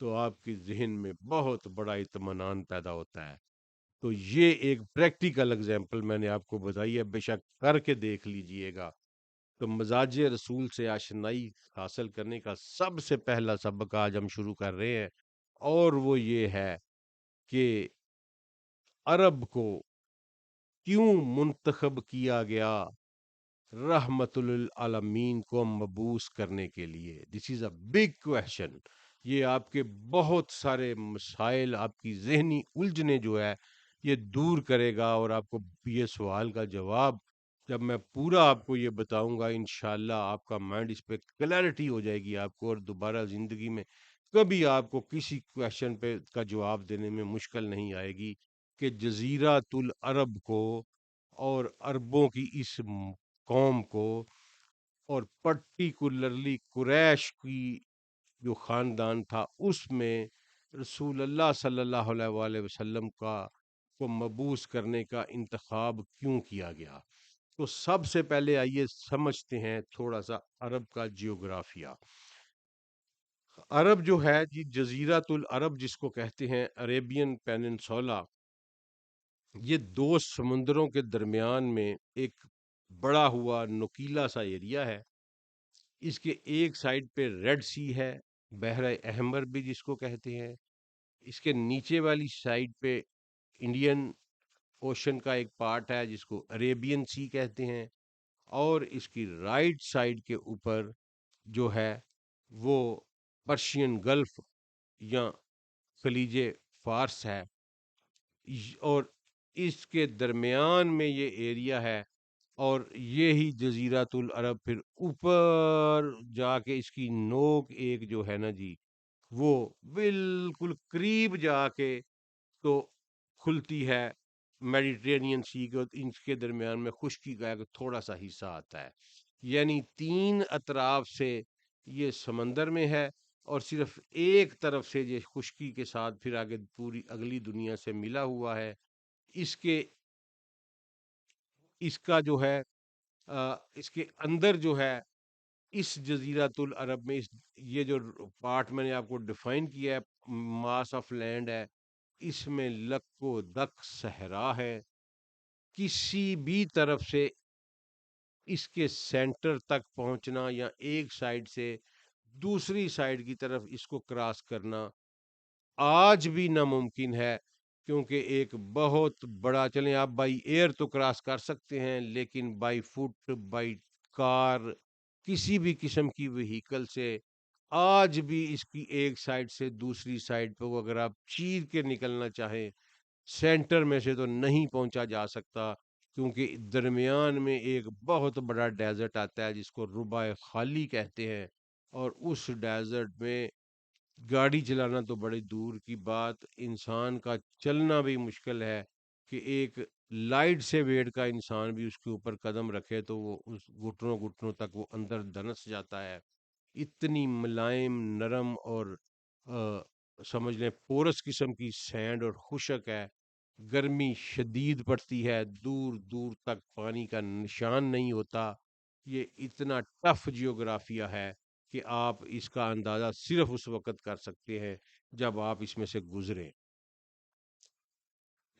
تو آپ کے ذہن میں بہت بڑا اطمینان پیدا ہوتا ہے۔ تو یہ ایک پریکٹیکل اگزامپل میں نے آپ کو بتائی ہے، بے شک کر کے دیکھ لیجئے گا۔ تو مزاج رسول سے آشنائی حاصل کرنے کا سب سے پہلا سبق آج ہم شروع کر رہے ہیں، اور وہ یہ ہے کہ عرب کو کیوں منتخب کیا گیا رحمت للعالمین کو مبعوث کرنے کے لیے۔ دس از اے بگ کوشچن۔ یہ آپ کے بہت سارے مسائل، آپ کی ذہنی الجھنیں جو ہے یہ دور کرے گا، اور آپ کو یہ سوال کا جواب جب میں پورا آپ کو یہ بتاؤں گا، انشاءاللہ آپ کا مائنڈ اس پہ کلیئرٹی ہو جائے گی آپ کو، اور دوبارہ زندگی میں کبھی آپ کو کسی کوشچن پہ کا جواب دینے میں مشکل نہیں آئے گی کہ جزیرۃ العرب کو اور عربوں کی اس قوم کو، اور پرٹیکولرلی قریش کی جو خاندان تھا، اس میں رسول اللہ صلی اللہ علیہ وآلہ وسلم کا کو مبعوث کرنے کا انتخاب کیوں کیا گیا۔ تو سب سے پہلے آئیے سمجھتے ہیں تھوڑا سا عرب کا جیوگرافیہ۔ عرب جو ہے جی، جزیرۃ العرب جس کو کہتے ہیں، عریبین پیننسولا، یہ دو سمندروں کے درمیان میں ایک بڑا ہوا نکیلا سا ایریا ہے۔ اس کے ایک سائڈ پہ ریڈ سی ہے، بحر احمر بھی جس کو کہتے ہیں۔ اس کے نیچے والی سائڈ پہ انڈین اوشن کا ایک پارٹ ہے جس کو عریبین سی کہتے ہیں، اور اس کی رائٹ سائڈ کے اوپر جو ہے وہ پرشین گلف یا خلیج فارس ہے، اور اس کے درمیان میں یہ ایریا ہے، اور یہی جزیرۃ العرب پھر اوپر جا کے اس کی نوک ایک جو ہے نا جی، وہ بالکل قریب جا کے تو کھلتی ہے میڈیٹرینین سی کے، اور ان کے درمیان میں خشکی کا ایک تھوڑا سا حصہ آتا ہے، یعنی تین اطراف سے یہ سمندر میں ہے، اور صرف ایک طرف سے یہ خشکی کے ساتھ پھر آگے پوری اگلی دنیا سے ملا ہوا ہے۔ اس کے اس کا جو ہے اس کے اندر جو ہے، اس جزیرۃ العرب میں یہ جو پارٹ میں نے آپ کو ڈیفائن کیا ہے، ماس آف لینڈ ہے، اس میں لک و دک صحرا ہے۔ کسی بھی طرف سے اس کے سینٹر تک پہنچنا یا ایک سائڈ سے دوسری سائڈ کی طرف اس کو کراس کرنا آج بھی ناممکن ہے، کیونکہ ایک بہت بڑا، چلیں آپ بائی ایئر تو کراس کر سکتے ہیں، لیکن بائی فٹ، بائی کار، کسی بھی قسم کی وہیکل سے آج بھی اس کی ایک سائڈ سے دوسری سائڈ پہ اگر آپ چیر کے نکلنا چاہیں، سینٹر میں سے تو نہیں پہنچا جا سکتا، کیونکہ درمیان میں ایک بہت بڑا ڈیزرٹ آتا ہے جس کو ربع خالی کہتے ہیں، اور اس ڈیزرٹ میں گاڑی چلانا تو بڑی دور کی بات، انسان کا چلنا بھی مشکل ہے، کہ ایک لائٹ سے ویٹ کا انسان بھی اس کے اوپر قدم رکھے تو وہ اس گھٹنوں گھٹنوں تک وہ اندر دنس جاتا ہے۔ اتنی ملائم، نرم اور سمجھ لیں پورس قسم کی سینڈ اور خشک ہے، گرمی شدید پڑتی ہے، دور دور تک پانی کا نشان نہیں ہوتا۔ یہ اتنا ٹف جیوگرافیہ ہے کہ آپ اس کا اندازہ صرف اس وقت کر سکتے ہیں جب آپ اس میں سے گزریں۔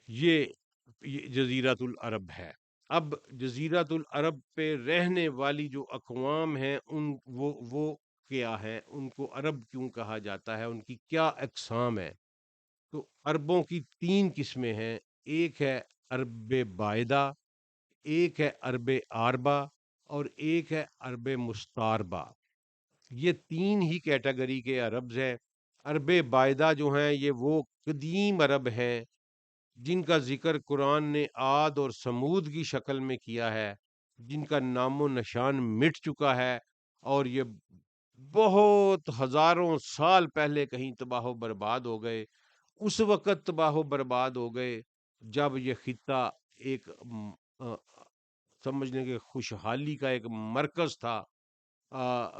یہ جزیرۃ العرب ہے۔ اب جزیرۃ العرب پہ رہنے والی جو اقوام ہیں، وہ کیا ہے، ان کو عرب کیوں کہا جاتا ہے، ان کی کیا اقسام ہے؟ تو عربوں کی تین قسمیں ہیں، ایک ہے عرب بائدہ، ایک ہے عرب عاربہ، اور ایک ہے عرب مستعربہ۔ یہ تین ہی کیٹیگری کے عربز ہیں۔ عرب بائدہ جو ہیں یہ وہ قدیم عرب ہیں جن کا ذکر قرآن نے عاد اور سمود کی شکل میں کیا ہے، جن کا نام و نشان مٹ چکا ہے، اور یہ بہت ہزاروں سال پہلے کہیں تباہ و برباد ہو گئے۔ اس وقت تباہ و برباد ہو گئے جب یہ خطہ ایک آ، سمجھنے کے خوشحالی کا ایک مرکز تھا۔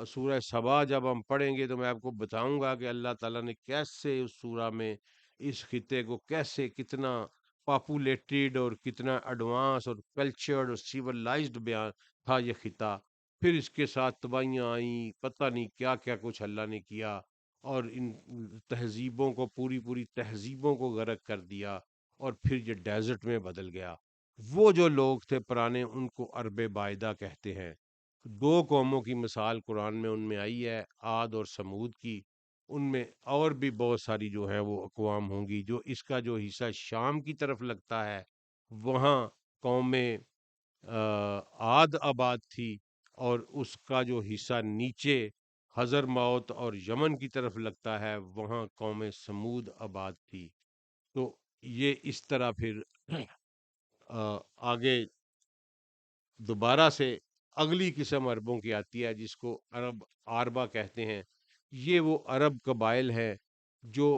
سورہ سبا جب ہم پڑھیں گے تو میں آپ کو بتاؤں گا کہ اللہ تعالیٰ نے کیسے اس سورہ میں اس خطے کو کیسے کتنا پاپولیٹڈ اور کتنا ایڈوانس اور کلچرڈ اور سیولائزڈ بیان تھا یہ خطہ۔ پھر اس کے ساتھ تباہیاں آئیں، پتہ نہیں کیا کیا کچھ اللہ نے کیا، اور ان تہذیبوں کو پوری تہذیبوں کو غرق کر دیا، اور پھر یہ ڈیزرٹ میں بدل گیا۔ وہ جو لوگ تھے پرانے، ان کو عرب باعدہ کہتے ہیں۔ دو قوموں کی مثال قرآن میں ان میں آئی ہے، عاد اور سمود کی۔ ان میں اور بھی بہت ساری جو ہیں وہ اقوام ہوں گی۔ جو اس کا جو حصہ شام کی طرف لگتا ہے، وہاں قوم عاد آباد تھی، اور اس کا جو حصہ نیچے حضر موت اور یمن کی طرف لگتا ہے، وہاں قوم سمود آباد تھی۔ تو یہ اس طرح پھر آگے دوبارہ سے اگلی قسم عربوں کی آتی ہے، جس کو عرب آربا کہتے ہیں۔ یہ وہ عرب قبائل ہیں جو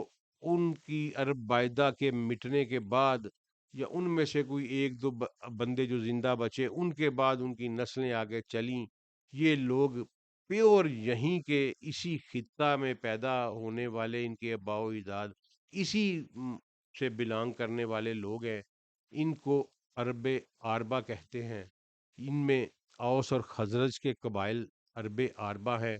ان کی عرب باعدہ کے مٹنے کے بعد، یا ان میں سے کوئی ایک دو بندے جو زندہ بچے، ان کے بعد ان کی نسلیں آگے چلیں۔ یہ لوگ پیور یہیں کے اسی خطہ میں پیدا ہونے والے، ان کے آباء و اجداد اسی سے بلانگ کرنے والے لوگ ہیں۔ ان کو عرب آربا کہتے ہیں۔ ان میں اوس اور خزرج کے قبائل عرب آربا ہیں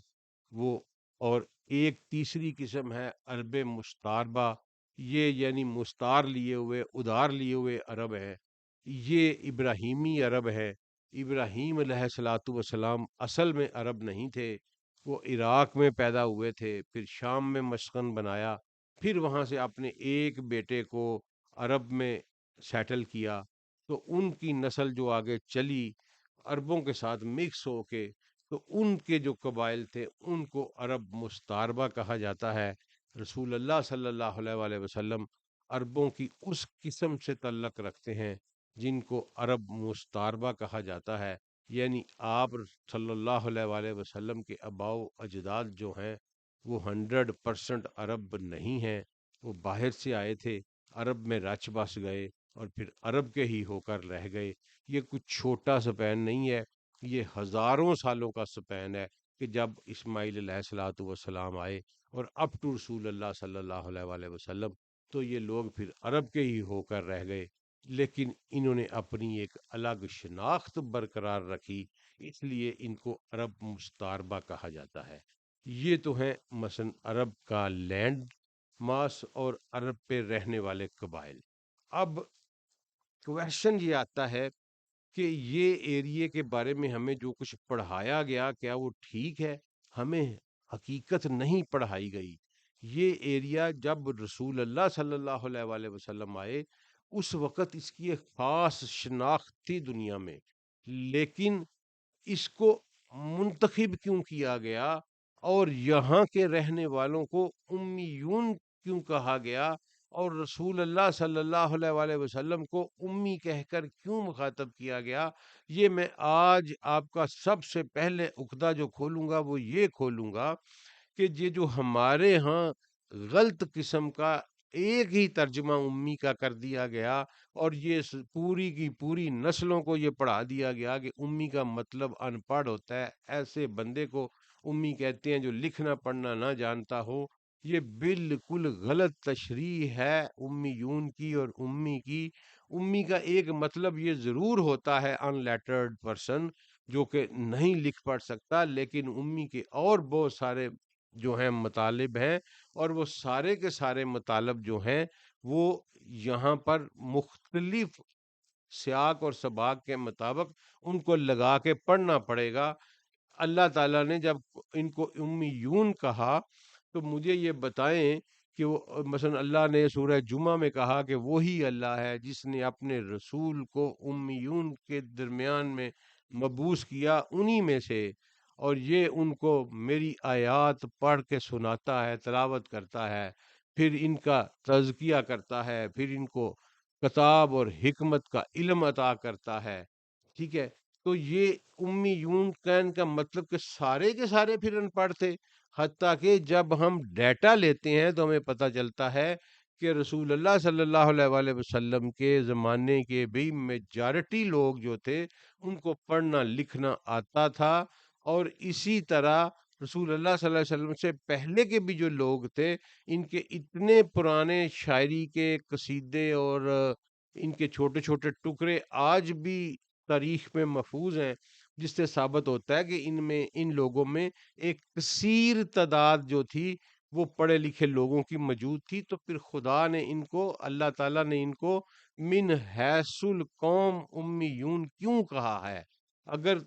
وہ، اور ایک تیسری قسم ہے عرب مستعربہ۔ یہ یعنی مستعار لیے ہوئے، ادھار لیے ہوئے عرب ہیں۔ یہ ابراہیمی عرب ہے۔ ابراہیم علیہ الصلاۃ والسلام اصل میں عرب نہیں تھے، وہ عراق میں پیدا ہوئے تھے، پھر شام میں مسکن بنایا، پھر وہاں سے اپنے ایک بیٹے کو عرب میں سیٹل کیا۔ تو ان کی نسل جو آگے چلی عربوں کے ساتھ مکس ہو کے، تو ان کے جو قبائل تھے ان کو عرب مستعربہ کہا جاتا ہے۔ رسول اللہ صلی اللہ علیہ وآلہ وسلم عربوں کی اس قسم سے تعلق رکھتے ہیں جن کو عرب مستعربہ کہا جاتا ہے۔ یعنی آپ صلی اللہ علیہ وآلہ وسلم کے آباء و اجداد جو ہیں وہ 100% عرب نہیں ہیں، وہ باہر سے آئے تھے، عرب میں رچ بس گئے، اور پھر عرب کے ہی ہو کر رہ گئے۔ یہ کچھ چھوٹا سپین نہیں ہے، یہ ہزاروں سالوں کا سپین ہے، کہ جب اسماعیل علیہ الصلوۃ والسلام آئے اور اپ ٹو رسول اللہ صلی اللہ علیہ وآلہ وسلم، تو یہ لوگ پھر عرب کے ہی ہو کر رہ گئے، لیکن انہوں نے اپنی ایک الگ شناخت برقرار رکھی، اس لیے ان کو عرب مستعربہ کہا جاتا ہے۔ یہ تو ہیں مثلا عرب کا لینڈ ماس اور عرب پہ رہنے والے قبائل۔ اب کویشچن یہ آتا ہے کہ یہ ایریے کے بارے میں ہمیں جو کچھ پڑھایا گیا، کیا وہ ٹھیک ہے؟ ہمیں حقیقت نہیں پڑھائی گئی۔ یہ ایریا جب رسول اللہ صلی اللہ علیہ وآلہ وسلم آئے، اس وقت اس کی ایک خاص شناخت تھی دنیا میں، لیکن اس کو منتخب کیوں کیا گیا، اور یہاں کے رہنے والوں کو امیون کیوں کہا گیا، اور رسول اللہ صلی اللہ علیہ وآلہ وسلم کو امی کہہ کر کیوں مخاطب کیا گیا؟ یہ میں آج آپ کا سب سے پہلے عقدہ جو کھولوں گا وہ یہ کھولوں گا کہ یہ جو ہمارے ہاں غلط قسم کا ایک ہی ترجمہ امی کا کر دیا گیا، اور یہ پوری کی پوری نسلوں کو یہ پڑھا دیا گیا کہ امی کا مطلب ان پڑھ ہوتا ہے۔ ایسے بندے کو امی کہتے ہیں جو لکھنا پڑھنا نہ جانتا ہو۔ یہ بالکل غلط تشریح ہے امیون کی اور امی کی۔ امی کا ایک مطلب یہ ضرور ہوتا ہے ان لیٹرڈ پرسن، جو کہ نہیں لکھ پڑھ سکتا، لیکن امی کے اور بہت سارے جو ہیں مطالب ہیں، اور وہ سارے کے سارے مطالب جو ہیں وہ یہاں پر مختلف سیاق اور سباق کے مطابق ان کو لگا کے پڑھنا پڑے گا۔ اللہ تعالیٰ نے جب ان کو امیون کہا تو مجھے یہ بتائیں کہ وہ مثلا اللہ نے سورہ جمعہ میں کہا کہ وہی اللہ ہے جس نے اپنے رسول کو امیون کے درمیان میں مبعوث کیا انہی میں سے، اور یہ ان کو میری آیات پڑھ کے سناتا ہے، تلاوت کرتا ہے، پھر ان کا تزکیہ کرتا ہے، پھر ان کو کتاب اور حکمت کا علم عطا کرتا ہے۔ ٹھیک ہے، تو یہ امیون کہنے کا مطلب کہ سارے کے سارے پھر ان پڑھ تھے، حتیٰ کہ جب ہم ڈیٹا لیتے ہیں تو ہمیں پتہ چلتا ہے کہ رسول اللہ صلی اللہ علیہ وآلہ وسلم کے زمانے کے بھی میجارٹی لوگ جو تھے ان کو پڑھنا لکھنا آتا تھا، اور اسی طرح رسول اللہ صلی اللہ علیہ وسلم سے پہلے کے بھی جو لوگ تھے ان کے اتنے پرانے شاعری کے قصیدے اور ان کے چھوٹے چھوٹے ٹکڑے آج بھی تاریخ میں محفوظ ہیں، جس سے ثابت ہوتا ہے کہ ان لوگوں میں ایک کثیر تعداد جو تھی وہ پڑھے لکھے لوگوں کی موجود تھی، تو پھر خدا نے ان کو، اللہ تعالیٰ نے ان کو من حیث القوم امیون کیوں کہا ہے؟ اگر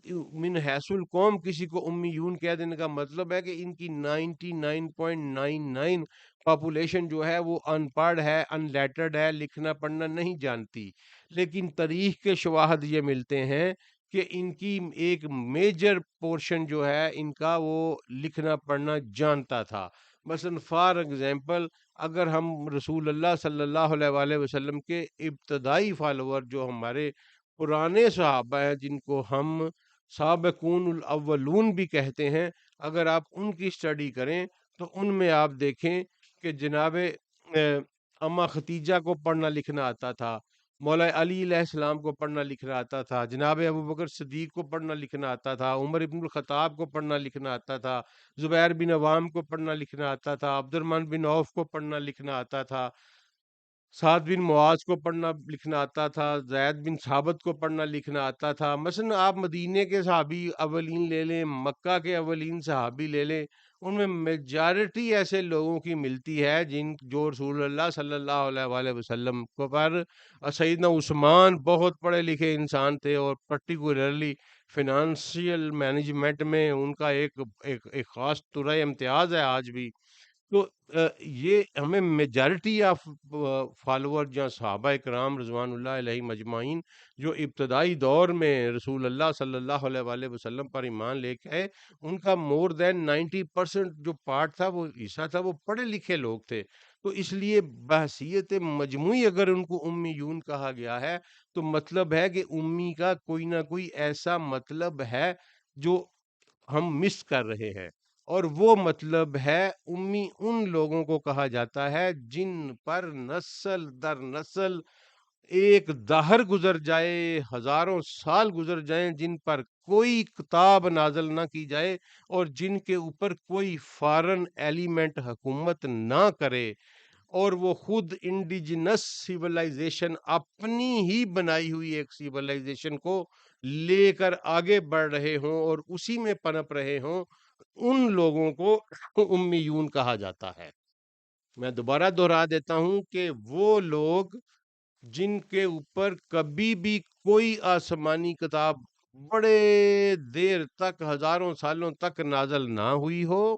من حیث القوم کسی کو امیون کہہ دینے کا مطلب ہے کہ ان کی 99.99 پاپولیشن جو ہے وہ ان پڑھ ہے، ان لیٹرڈ ہے، لکھنا پڑھنا نہیں جانتی، لیکن تاریخ کے شواہد یہ ملتے ہیں کہ ان کی ایک میجر پورشن جو ہے ان کا وہ لکھنا پڑھنا جانتا تھا۔ مثلا فار ایگزامپل، اگر ہم رسول اللہ صلی اللہ علیہ وآلہ وسلم کے ابتدائی فالوور جو ہمارے پرانے صحابہ ہیں، جن کو ہم سابقون الاولون بھی کہتے ہیں، اگر آپ ان کی اسٹڈی کریں تو ان میں آپ دیکھیں کہ جناب اما ختیجہ کو پڑھنا لکھنا آتا تھا، مولا علی علیہ السلام کو پڑھنا لکھنا آتا تھا، جناب ابوبکر صدیق کو پڑھنا لکھنا آتا تھا، عمر ابن الخطاب کو پڑھنا لکھنا آتا تھا، زبیر بن عوام کو پڑھنا لکھنا آتا تھا، عبد الرحمن بن عوف کو پڑھنا لکھنا آتا تھا، سعد بن معاذ کو پڑھنا لکھنا آتا تھا، زید بن ثابت کو پڑھنا لکھنا آتا تھا۔ مثلا آپ مدینے کے صحابی اولین لے لیں، مکہ کے اولین صحابی لے لیں، ان میں میجارٹی ایسے لوگوں کی ملتی ہے جو رسول اللہ صلی اللہ علیہ وآلہ وسلم کو پر سیدنا عثمان بہت پڑھے لکھے انسان تھے، اور پرٹیکولرلی فنانشیل مینجمنٹ میں ان کا ایک خاص طرح امتیاز ہے آج بھی۔ تو یہ ہمیں میجارٹی آف فالوور جہاں صحابہ کرام رضوان اللہ علیہ مجمعین جو ابتدائی دور میں رسول اللہ صلی اللہ علیہ وآلہ وسلم پر ایمان لے کے آئے، ان کا مور دین 90% جو پارٹ تھا وہ حصہ تھا، وہ پڑھے لکھے لوگ تھے۔ تو اس لیے بحثیت مجموعی اگر ان کو امیون کہا گیا ہے تو مطلب ہے کہ امی کا کوئی نہ کوئی ایسا مطلب ہے جو ہم مس کر رہے ہیں، اور وہ مطلب ہے امی ان لوگوں کو کہا جاتا ہے جن پر نسل در نسل ایک دہر گزر جائے، ہزاروں سال گزر جائیں، جن پر کوئی کتاب نازل نہ کی جائے اور جن کے اوپر کوئی فارن ایلیمنٹ حکومت نہ کرے، اور وہ خود انڈیجنس سیولائزیشن اپنی ہی بنائی ہوئی ایک سیولائزیشن کو لے کر آگے بڑھ رہے ہوں اور اسی میں پنپ رہے ہوں، ان لوگوں کو امیون کہا جاتا ہے۔ میں دوبارہ دہرا دیتا ہوں کہ وہ لوگ جن کے اوپر کبھی بھی کوئی آسمانی کتاب بڑے دیر تک، ہزاروں سالوں تک نازل نہ ہوئی ہو،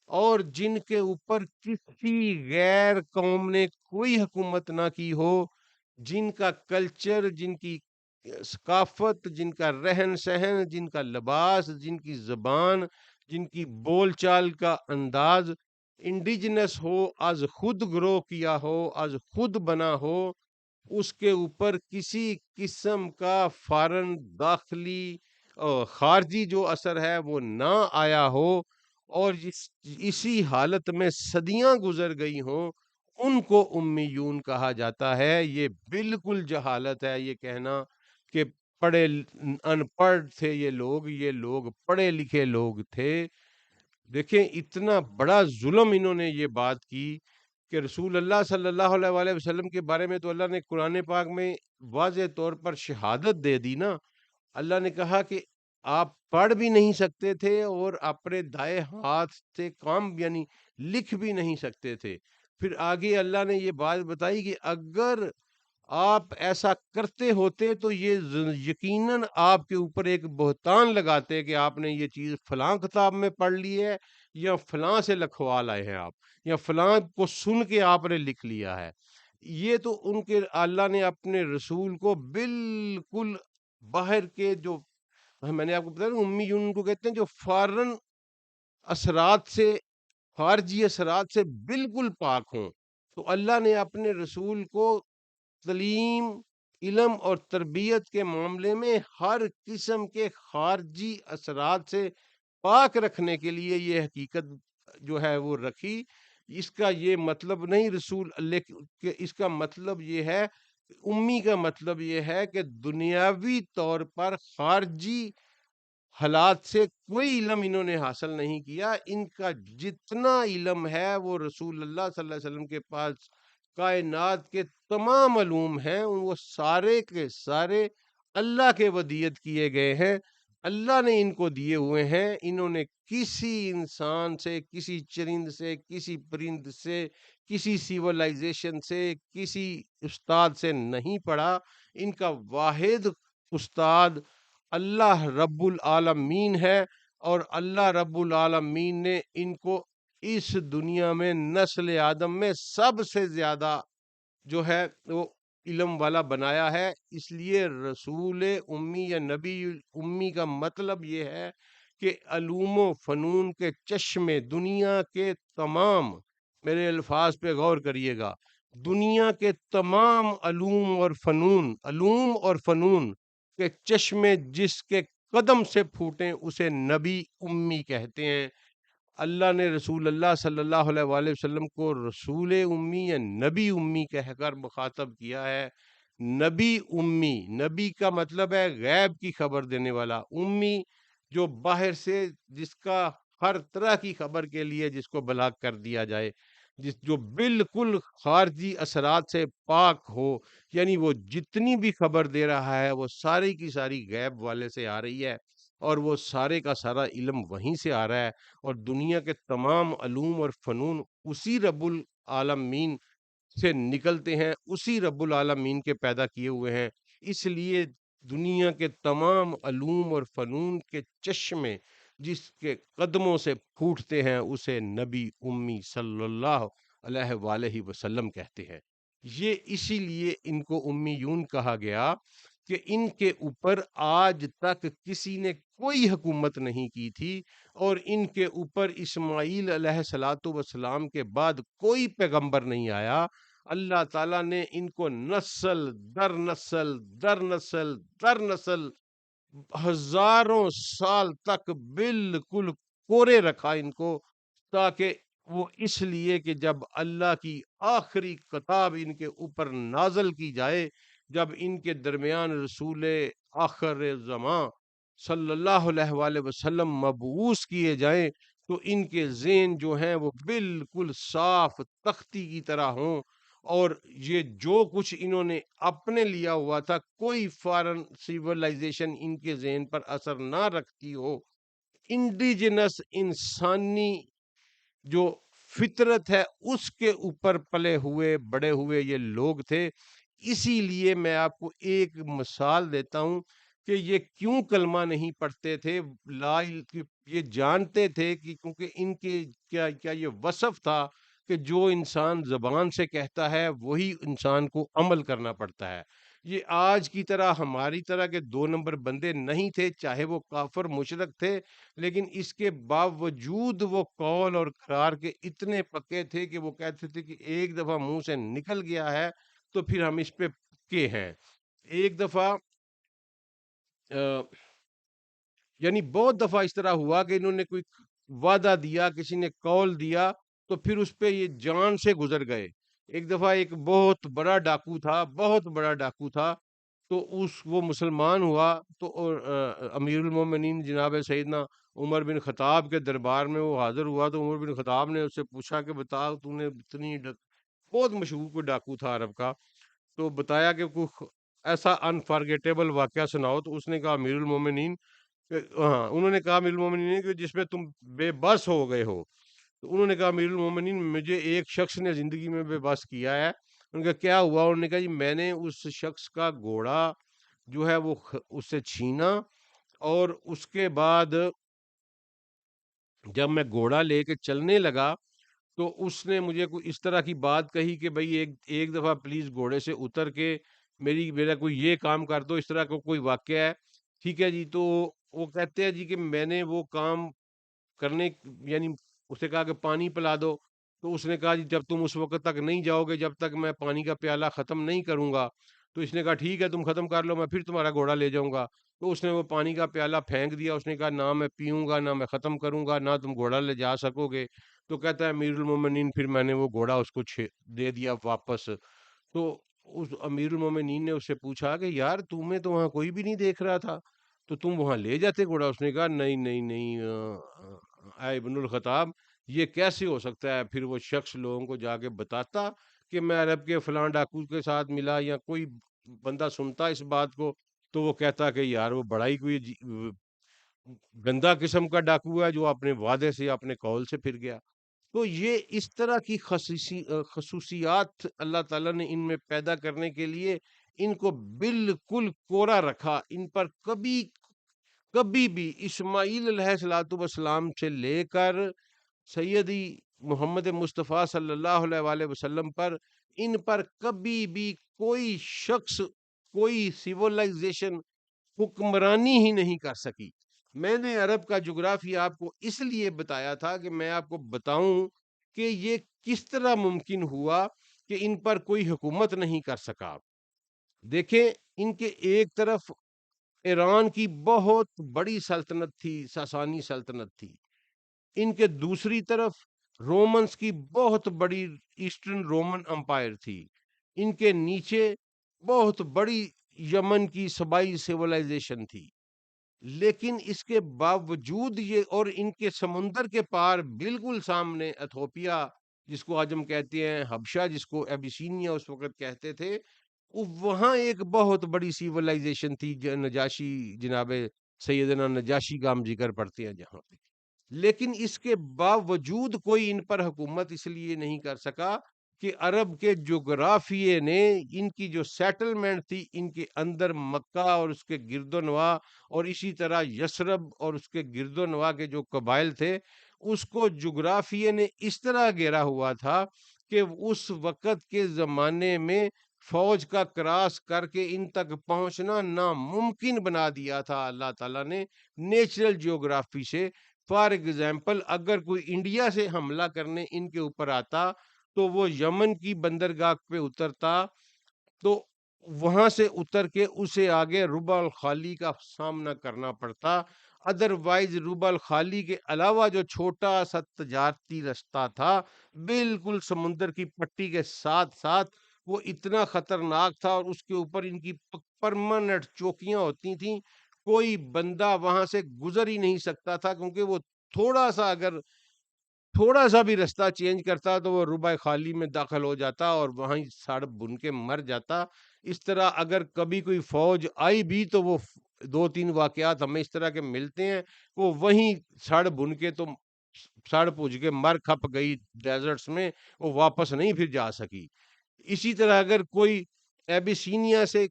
اور جن کے اوپر کسی غیر قوم نے کوئی حکومت نہ کی ہو، جن کا کلچر، جن کی ثقافت، جن کا رہن سہن، جن کا لباس، جن کی زبان، جن کی بول چال کا انداز انڈیجنس ہو، از خود گرو کیا ہو، از خود بنا ہو، اس کے اوپر کسی قسم کا فارن داخلی خارجی جو اثر ہے وہ نہ آیا ہو، اور اسی حالت میں صدیاں گزر گئی ہوں، ان کو امیون کہا جاتا ہے۔ یہ بالکل جہالت ہے یہ کہنا کہ پڑھے ان پڑھ تھے یہ لوگ پڑھے لکھے لوگ تھے۔ دیکھیں اتنا بڑا ظلم انہوں نے یہ بات کی کہ رسول اللہ صلی اللہ علیہ وآلہ وسلم کے بارے میں تو اللہ نے قرآن پاک میں واضح طور پر شہادت دے دی نا۔ اللہ نے کہا کہ آپ پڑھ بھی نہیں سکتے تھے اور اپنے دائیں ہاتھ سے کام یعنی لکھ بھی نہیں سکتے تھے۔ پھر آگے اللہ نے یہ بات بتائی کہ اگر آپ ایسا کرتے ہوتے تو یہ یقیناً آپ کے اوپر ایک بہتان لگاتے کہ آپ نے یہ چیز فلاں کتاب میں پڑھ لی ہے، یا فلاں سے لکھوا لائے ہیں آپ، یا فلاں کو سن کے آپ نے لکھ لیا ہے۔ یہ تو ان کے اللہ نے اپنے رسول کو بالکل باہر کے جو میں نے آپ کو بتایا امی ان کو کہتے ہیں جو فارن اثرات سے، خارجی اثرات سے بالکل پاک ہوں، تو اللہ نے اپنے رسول کو تعلیم، علم اور تربیت کے معاملے میں ہر قسم کے خارجی اثرات سے پاک رکھنے کے لیے یہ حقیقت جو ہے وہ رکھی۔ اس کا یہ مطلب نہیں رسول اللہ کہ اس کا مطلب یہ ہے، امی کا مطلب یہ ہے کہ دنیاوی طور پر خارجی حالات سے کوئی علم انہوں نے حاصل نہیں کیا۔ ان کا جتنا علم ہے وہ رسول اللہ صلی اللہ علیہ وسلم کے پاس کائنات کے تمام علوم ہیں، وہ سارے کے سارے اللہ کے ودیت کیے گئے ہیں۔ اللہ نے ان کو دیے ہوئے ہیں. انہوں نے کسی انسان سے، کسی چرند سے، کسی پرند سے، کسی سیولائزیشن سے، کسی استاد سے نہیں پڑھا. ان کا واحد استاد اللہ رب العالمین ہے، اور اللہ رب العالمین نے ان کو اس دنیا میں نسل آدم میں سب سے زیادہ جو ہے وہ علم والا بنایا ہے. اس لیے رسول امی یا نبی امی کا مطلب یہ ہے کہ علوم و فنون کے چشمے دنیا کے تمام، میرے الفاظ پہ غور کریے گا، دنیا کے تمام علوم اور فنون کے چشمے جس کے قدم سے پھوٹیں اسے نبی امی کہتے ہیں. اللہ نے رسول اللہ صلی اللہ علیہ وآلہ وسلم کو رسول امی یا نبی امی کہہ کر مخاطب کیا ہے. نبی امی، نبی کا مطلب ہے غیب کی خبر دینے والا. امی جو باہر سے، جس کا ہر طرح کی خبر کے لیے جس کو بلاغ کر دیا جائے، جو بالکل خارجی اثرات سے پاک ہو. یعنی وہ جتنی بھی خبر دے رہا ہے وہ ساری کی ساری غیب والے سے آ رہی ہے، اور وہ سارے کا سارا علم وہیں سے آ رہا ہے. اور دنیا کے تمام علوم اور فنون اسی رب العالمین سے نکلتے ہیں، اسی رب العالمین کے پیدا کیے ہوئے ہیں. اس لیے دنیا کے تمام علوم اور فنون کے چشمے جس کے قدموں سے پھوٹتے ہیں اسے نبی امی صلی اللہ علیہ وآلہ وسلم کہتے ہیں. یہ اسی لیے ان کو امیون کہا گیا کہ ان کے اوپر آج تک کسی نے کوئی حکومت نہیں کی تھی، اور ان کے اوپر اسماعیل علیہ الصلوۃ والسلام کے بعد کوئی پیغمبر نہیں آیا. اللہ تعالیٰ نے ان کو نسل در نسل در نسل در نسل ہزاروں سال تک بالکل کورے رکھا ان کو، تاکہ وہ اس لیے کہ جب اللہ کی آخری کتاب ان کے اوپر نازل کی جائے، جب ان کے درمیان رسول آخر زمان صلی اللہ علیہ وآلہ وسلم مبعوث کیے جائیں، تو ان کے ذہن جو ہیں وہ بالکل صاف تختی کی طرح ہوں. اور یہ جو کچھ انہوں نے اپنے لیا ہوا تھا، کوئی فارن سیولائزیشن ان کے ذہن پر اثر نہ رکھتی ہو. انڈیجنس انسانی جو فطرت ہے اس کے اوپر پلے ہوئے بڑے ہوئے یہ لوگ تھے. اسی لیے میں آپ کو ایک مثال دیتا ہوں کہ یہ کیوں کلمہ نہیں پڑھتے تھے. یہ جانتے تھے کہ کیونکہ ان کے کیا یہ وصف تھا کہ جو انسان زبان سے کہتا ہے وہی انسان کو عمل کرنا پڑتا ہے. یہ آج کی طرح ہماری طرح کے دو نمبر بندے نہیں تھے، چاہے وہ کافر مشرک تھے، لیکن اس کے باوجود وہ قول اور قرار کے اتنے پکے تھے کہ وہ کہتے تھے کہ ایک دفعہ منہ سے نکل گیا ہے تو پھر ہم اس پہ پکے ہیں. ایک دفعہ یعنی بہت دفعہ اس طرح ہوا کہ انہوں نے کوئی وعدہ دیا، کسی نے قول دیا، تو پھر اس پہ یہ جان سے گزر گئے. ایک دفعہ ایک بہت بڑا ڈاکو تھا، بہت بڑا ڈاکو تھا، تو وہ مسلمان ہوا تو امیر المومنین جناب سیدنا عمر بن خطاب کے دربار میں وہ حاضر ہوا. تو عمر بن خطاب نے اس سے پوچھا کہ بتا تو نے اتنی بہت مشہور کوئی ڈاکو تھا عرب کا، تو بتایا کہ کوئی ایسا انفارگیٹیبل واقعہ سناؤ. تو اس نے کہا امیر المومنین، ہاں انہوں نے کہا امیر المومنین کہ جس میں تم بے بس ہو گئے ہو. تو انہوں نے کہا امیر المومنین مجھے ایک شخص نے زندگی میں بے بس کیا ہے. ان کا کیا ہوا؟ انہوں نے کہا جی میں نے اس شخص کا گھوڑا جو ہے وہ اس سے چھینا، اور اس کے بعد جب میں گھوڑا لے کے چلنے لگا تو اس نے مجھے کوئی اس طرح کی بات کہی کہ بھئی ایک دفعہ پلیز گھوڑے سے اتر کے میرا کوئی یہ کام کر دو، اس طرح کا کوئی واقعہ ہے. ٹھیک ہے جی. تو وہ کہتے ہیں جی کہ میں نے وہ کام کرنے، یعنی اسے کہا کہ پانی پلا دو. تو اس نے کہا جی جب تم اس وقت تک نہیں جاؤ گے جب تک میں پانی کا پیالہ ختم نہیں کروں گا. تو اس نے کہا ٹھیک ہے تم ختم کر لو، میں پھر تمہارا گھوڑا لے جاؤں گا. تو اس نے وہ پانی کا پیالہ پھینک دیا. اس نے کہا نہ میں پیوں گا، نہ میں ختم کروں گا، نہ تم گھوڑا لے جا سکو گے. تو کہتا ہے امیر المومنین پھر میں نے وہ گھوڑا اس کو دے دیا واپس. تو اس امیر المومنین نے اس سے پوچھا کہ یار تمہیں تو وہاں کوئی بھی نہیں دیکھ رہا تھا، تو تم وہاں لے جاتے گھوڑا. اس نے کہا نہیں نہیں نہیں اے ابن الخطاب، یہ کیسے ہو سکتا ہے؟ پھر وہ شخص لوگوں کو جا کے بتاتا کہ میں عرب کے فلاں ڈاکو کے ساتھ ملا، یا کوئی بندہ سنتا اس بات کو تو وہ کہتا کہ یار وہ بڑا ہی کوئی گندا قسم کا ڈاکو ہے جو اپنے وعدے سے اپنے قول سے پھر گیا۔ تو یہ اس طرح کی خصوصیات اللہ تعالیٰ نے ان میں پیدا کرنے کے لیے ان کو بالکل کوڑا رکھا، ان پر کبھی کبھی بھی اسماعیل علیہ الصلوۃ والسلام سے لے کر سیدی محمد مصطفیٰ صلی اللہ علیہ وآلہ وسلم پر، ان پر کبھی بھی کوئی شخص، کوئی سیولائزیشن حکمرانی ہی نہیں کر سکی۔ میں نے عرب کا جغرافیہ آپ کو اس لیے بتایا تھا کہ میں آپ کو بتاؤں کہ یہ کس طرح ممکن ہوا کہ ان پر کوئی حکومت نہیں کر سکا۔ دیکھیں، ان کے ایک طرف ایران کی بہت بڑی سلطنت تھی، ساسانی سلطنت تھی، ان کے دوسری طرف رومنس کی بہت بڑی ایسٹرن رومن امپائر تھی، ان کے نیچے بہت بڑی یمن کی سبائی سیولائزیشن تھی۔ لیکن اس کے باوجود یہ، اور ان کے سمندر کے پار بالکل سامنے ایتھوپیا، جس کو آج ہم کہتے ہیں حبشہ، جس کو ایبیسینیا اس وقت کہتے تھے، وہاں ایک بہت بڑی سیولائزیشن تھی، نجاشی، جناب سیدنا نجاشی کا ہم ذکر پڑھتے ہیں جہاں پہ۔ لیکن اس کے باوجود کوئی ان پر حکومت اس لیے نہیں کر سکا کہ عرب کے جغرافیے نے ان کی جو سیٹلمنٹ تھی، ان کے اندر مکہ اور اس کے گرد و نواح، اور اسی طرح یثرب اور اس کے گرد و نواح کے جو قبائل تھے، اس کو جغرافیے نے اس طرح گھیرا ہوا تھا کہ اس وقت کے زمانے میں فوج کا کراس کر کے ان تک پہنچنا ناممکن بنا دیا تھا اللہ تعالیٰ نے، نیچرل جیوگرافی سے۔ فار ایگزامپل، اگر کوئی انڈیا سے حملہ کرنے ان کے اوپر آتا تو وہ یمن کی بندرگاہ پہ اترتا، تو وہاں سے اتر کے اسے آگے ربع الخالی کا سامنا کرنا پڑتا۔ ادروائز ربع الخالی کے علاوہ جو چھوٹا سا تجارتی رستہ تھا بالکل سمندر کی پٹی کے ساتھ ساتھ، وہ اتنا خطرناک تھا، اور اس کے اوپر ان کی پرماننٹ چوکیاں ہوتی تھیں، کوئی بندہ وہاں سے گزر ہی نہیں سکتا تھا، کیونکہ وہ تھوڑا سا بھی رستہ چینج کرتا تو وہ ربع خالی میں داخل ہو جاتا اور وہیں سڑ بن کے مر جاتا۔ اس طرح اگر کبھی کوئی فوج آئی بھی تو وہ دو تین واقعات ہمیں اس طرح کے ملتے ہیں، وہ وہیں سڑ بن کے تو سڑ پوج کے مر کھپ گئی ڈیزرٹس میں، وہ واپس نہیں پھر جا سکی۔ اسی طرح اگر کوئی ایبیسینیا سے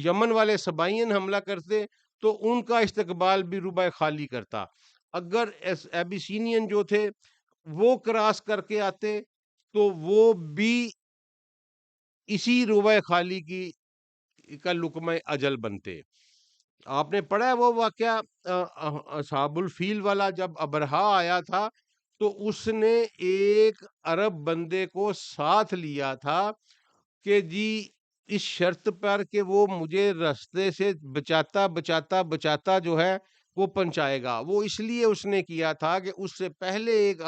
یمن والے سبائین حملہ کرتے تو ان کا استقبال بھی ربع خالی کرتا۔ اگر ایبیسینین جو تھے وہ کراس کر کے آتے تو وہ بھی اسی ربع خالی کی کا لقمہ اجل بنتے۔ آپ نے پڑھا ہے وہ واقعہ اصحاب الفیل والا، جب ابرہا آیا تھا تو اس نے ایک عرب بندے کو ساتھ لیا تھا کہ جی اس شرط پر کہ وہ مجھے رستے سے بچاتا بچاتا بچاتا جو ہے وہ پہنچائے گا۔ وہ اس لیے اس نے کیا تھا کہ اس سے پہلے ایک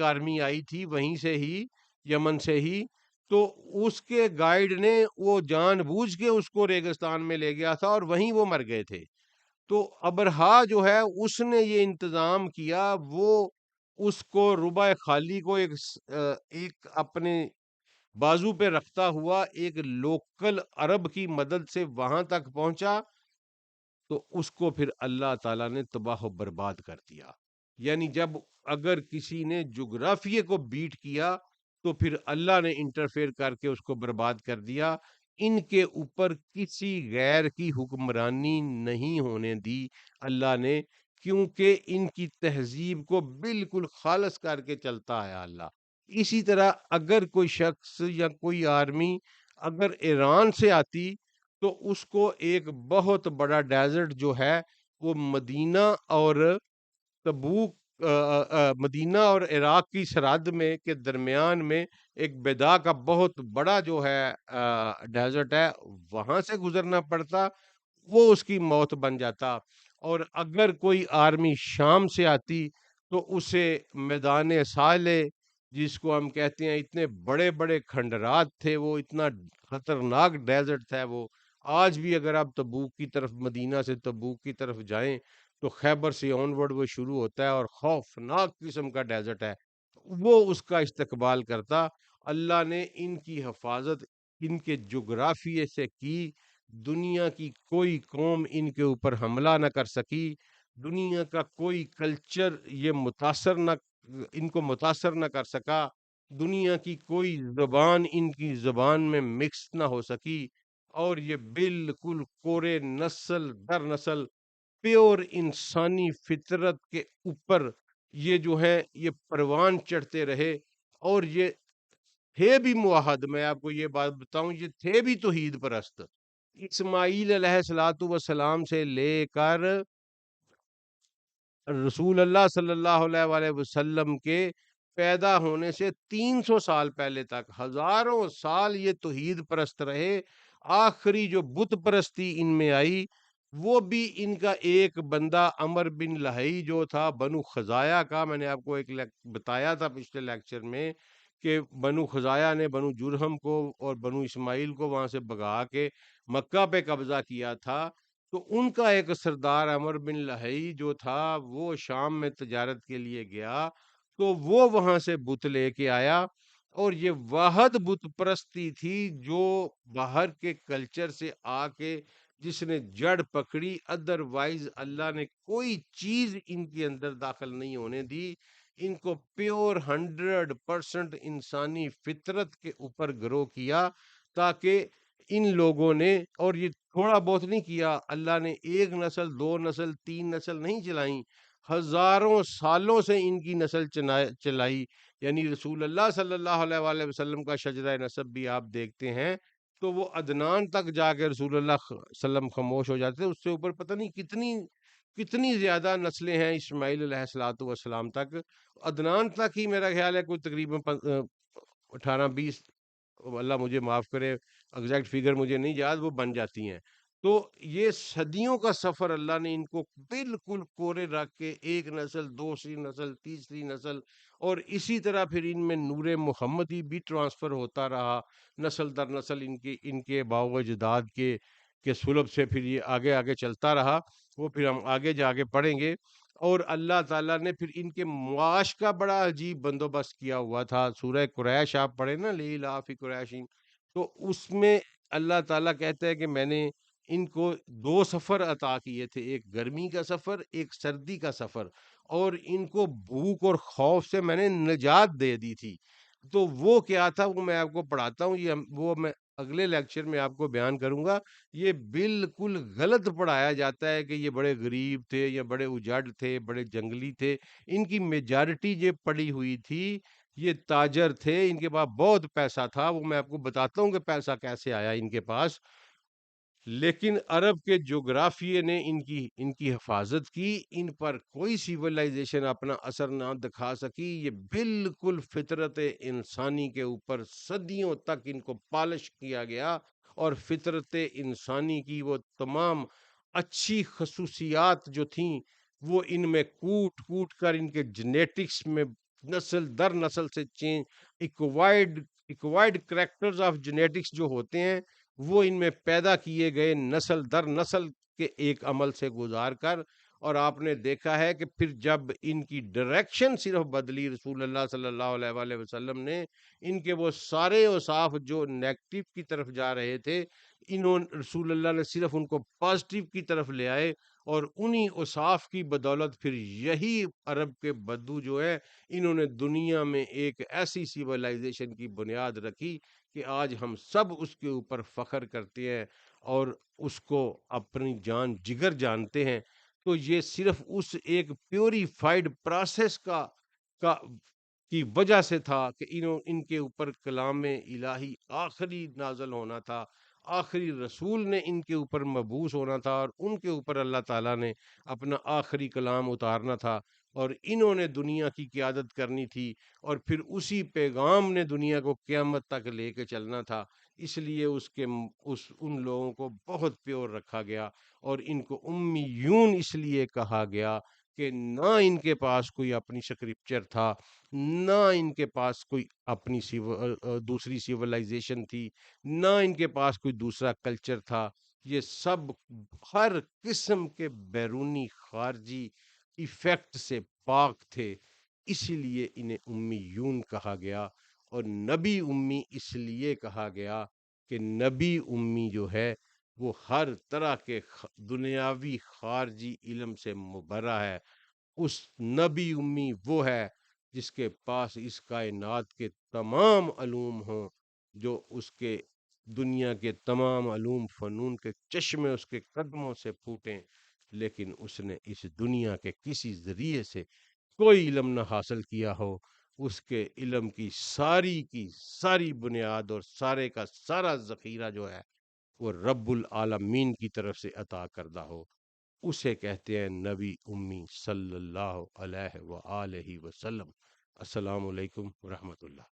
آرمی آئی تھی وہیں سے ہی، یمن سے ہی، تو اس کے گائیڈ نے وہ جان بوجھ کے اس کو ریگستان میں لے گیا تھا اور وہیں وہ مر گئے تھے۔ تو ابرہا جو ہے اس نے یہ انتظام کیا، وہ اس کو ربع خالی کو ایک اپنے بازو پہ رکھتا ہوا ایک لوکل عرب کی مدد سے وہاں تک پہنچا، تو اس کو پھر اللہ تعالیٰ نے تباہ و برباد کر دیا۔ یعنی جب اگر کسی نے جغرافیے کو بیٹ کیا تو پھر اللہ نے انٹرفیئر کر کے اس کو برباد کر دیا۔ ان کے اوپر کسی غیر کی حکمرانی نہیں ہونے دی اللہ نے، کیونکہ ان کی تہذیب کو بالکل خالص کر کے چلتا ہے اللہ۔ اسی طرح اگر کوئی شخص یا کوئی آرمی اگر ایران سے آتی تو اس کو ایک بہت بڑا ڈیزرٹ جو ہے وہ مدینہ اور تبوک، مدینہ اور عراق کی سرحد میں کے درمیان میں ایک بیدا کا بہت بڑا جو ہے ڈیزرٹ ہے، وہاں سے گزرنا پڑتا، وہ اس کی موت بن جاتا۔ اور اگر کوئی آرمی شام سے آتی تو اسے میدان سالے، جس کو ہم کہتے ہیں، اتنے بڑے بڑے کھنڈرات تھے، وہ اتنا خطرناک ڈیزرٹ تھا وہ۔ آج بھی اگر آپ تبوک کی طرف، مدینہ سے تبوک کی طرف جائیں تو خیبر سے آن ورڈ وہ شروع ہوتا ہے اور خوفناک قسم کا ڈیزرٹ ہے، وہ اس کا استقبال کرتا۔ اللہ نے ان کی حفاظت ان کے جغرافیے سے کی، دنیا کی کوئی قوم ان کے اوپر حملہ نہ کر سکی، دنیا کا کوئی کلچر یہ ان کو متاثر نہ کر سکا، دنیا کی کوئی زبان ان کی زبان میں مکس نہ ہو سکی، اور یہ بالکل کورے نسل در نسل پیور انسانی فطرت کے اوپر یہ جو ہے یہ پروان چڑھتے رہے، اور یہ تھے بھی موحد، میں آپ کو یہ بات بتاؤں، یہ تھے بھی توحید پرست۔ اسماعیل علیہ الصلوۃ والسلام سے لے کر رسول اللہ صلی اللہ علیہ وآلہ وسلم کے پیدا ہونے سے 300 سال پہلے تک ہزاروں سال یہ توحید پرست رہے۔ آخری جو بت پرستی ان میں آئی وہ بھی ان کا ایک بندہ عمر بن لہئی جو تھا بنو خزایا کا، میں نے آپ کو ایک بتایا تھا پچھلے لیکچر میں کہ بنو خزایا نے بنو جرہم کو اور بنو اسماعیل کو وہاں سے بگا کے مکہ پہ قبضہ کیا تھا، تو ان کا ایک سردار عمر بن لہئی جو تھا وہ شام میں تجارت کے لیے گیا، تو وہ وہاں سے بت لے کے آیا، اور یہ واحد بت پرستی تھی جو باہر کے کلچر سے آ کے جس نے جڑ پکڑی، ادروائز اللہ نے کوئی چیز ان کے اندر داخل نہیں ہونے دی، ان کو پیور 100% انسانی فطرت کے اوپر گرو کیا، تاکہ ان لوگوں نے، اور یہ تھوڑا بہت نہیں کیا، اللہ نے ایک نسل، دو نسل، تین نسل نہیں چلائیں، ہزاروں سالوں سے ان کی نسل چلائی، یعنی رسول اللہ صلی اللہ علیہ وآلہ وسلم کا شجرہ نسب بھی آپ دیکھتے ہیں تو وہ عدنان تک جا کے رسول اللہ صلی اللہ علیہ وسلم خاموش ہو جاتے، اس سے اوپر پتہ نہیں کتنی کتنی زیادہ نسلیں ہیں اسماعیل علیہ الصلوۃ والسلام تک، عدنان تک ہی میرا خیال ہے کوئی تقریباً 18-20، اللہ مجھے معاف کرے ایگزیکٹ فگر مجھے نہیں یاد، وہ بن جاتی ہیں۔ تو یہ صدیوں کا سفر اللہ نے ان کو بالکل کورے رکھ کے ایک نسل، دوسری نسل، تیسری نسل، اور اسی طرح پھر ان میں نور محمدی بھی ٹرانسفر ہوتا رہا نسل در نسل، ان کے باؤ و اجداد کے سلب سے پھر یہ آگے آگے چلتا رہا، وہ پھر ہم آگے جا کے پڑھیں گے۔ اور اللہ تعالیٰ نے پھر ان کے معاش کا بڑا عجیب بندوبست کیا ہوا تھا، سورہ قریش آپ پڑھیں نا، لإلاف قریشین، تو اس میں اللہ تعالیٰ کہتا ہے کہ میں نے ان کو 2 سفر عطا کیے تھے، ایک گرمی کا سفر، ایک سردی کا سفر، اور ان کو بھوک اور خوف سے میں نے نجات دے دی تھی۔ تو وہ کیا تھا وہ میں آپ کو پڑھاتا ہوں، وہ میں اگلے لیکچر میں آپ کو بیان کروں گا۔ یہ بالکل غلط پڑھایا جاتا ہے کہ یہ بڑے غریب تھے یا بڑے اجڑ تھے، بڑے جنگلی تھے، ان کی میجارٹی یہ پڑی ہوئی تھی، یہ تاجر تھے، ان کے پاس بہت پیسہ تھا، وہ میں آپ کو بتاتا ہوں کہ پیسہ کیسے آیا ان کے پاس۔ لیکن عرب کے جغرافیے نے ان کی حفاظت کی، ان پر کوئی سیولائزیشن اپنا اثر نہ دکھا سکی، یہ بالکل فطرت انسانی کے اوپر صدیوں تک ان کو پالش کیا گیا، اور فطرت انسانی کی وہ تمام اچھی خصوصیات جو تھیں وہ ان میں کوٹ کوٹ کر ان کے جینیٹکس میں نسل در نسل سے change, acquired characters of genetics جو ہوتے ہیں وہ ان میں پیدا کیے گئے نسل در نسل کے ایک عمل سے گزار کر، اور آپ نے دیکھا ہے کہ پھر جب ان کی ڈائریکشن صرف بدلی رسول اللہ صلی اللہ علیہ وآلہ وسلم نے، ان کے وہ سارے اوصاف جو نیگیٹو کی طرف جا رہے تھے، رسول اللہ نے صرف ان کو پازیٹیو کی طرف لے آئے، اور انہی اوصاف کی بدولت پھر یہی عرب کے بدو جو ہے انہوں نے دنیا میں ایک ایسی سیولائزیشن کی بنیاد رکھی کہ آج ہم سب اس کے اوپر فخر کرتے ہیں اور اس کو اپنی جان جگر جانتے ہیں۔ تو یہ صرف اس ایک پیوریفائڈ پروسیس کا کی وجہ سے تھا کہ ان کے اوپر کلام الہی آخری نازل ہونا تھا، آخری رسول نے ان کے اوپر مبعوث ہونا تھا، اور ان کے اوپر اللہ تعالیٰ نے اپنا آخری کلام اتارنا تھا، اور انہوں نے دنیا کی قیادت کرنی تھی، اور پھر اسی پیغام نے دنیا کو قیامت تک لے کے چلنا تھا۔ اس لیے ان لوگوں کو بہت پیور رکھا گیا، اور ان کو امیون اس لیے کہا گیا کہ نہ ان کے پاس کوئی اپنی اسکرپچر تھا، نہ ان کے پاس کوئی اپنی دوسری سیولائزیشن تھی، نہ ان کے پاس کوئی دوسرا کلچر تھا، یہ سب ہر قسم کے بیرونی خارجی ایفیکٹ سے پاک تھے، اسی لیے انہیں امیون کہا گیا۔ اور نبی امی اس لیے کہا گیا کہ نبی امی جو ہے وہ ہر طرح کے دنیاوی خارجی علم سے مبرہ ہے۔ اس نبی امی وہ ہے جس کے پاس اس کائنات کے تمام علوم ہوں، جو اس کے دنیا کے تمام علوم فنون کے چشمے اس کے قدموں سے پھوٹیں، لیکن اس نے اس دنیا کے کسی ذریعے سے کوئی علم نہ حاصل کیا ہو۔ اس کے علم کی ساری بنیاد اور سارے کا سارا ذخیرہ جو ہے وہ رب العالمین کی طرف سے عطا کردہ ہو، اسے کہتے ہیں نبی امی صلی اللہ علیہ وآلہ وسلم۔ السلام علیکم ورحمۃ اللہ۔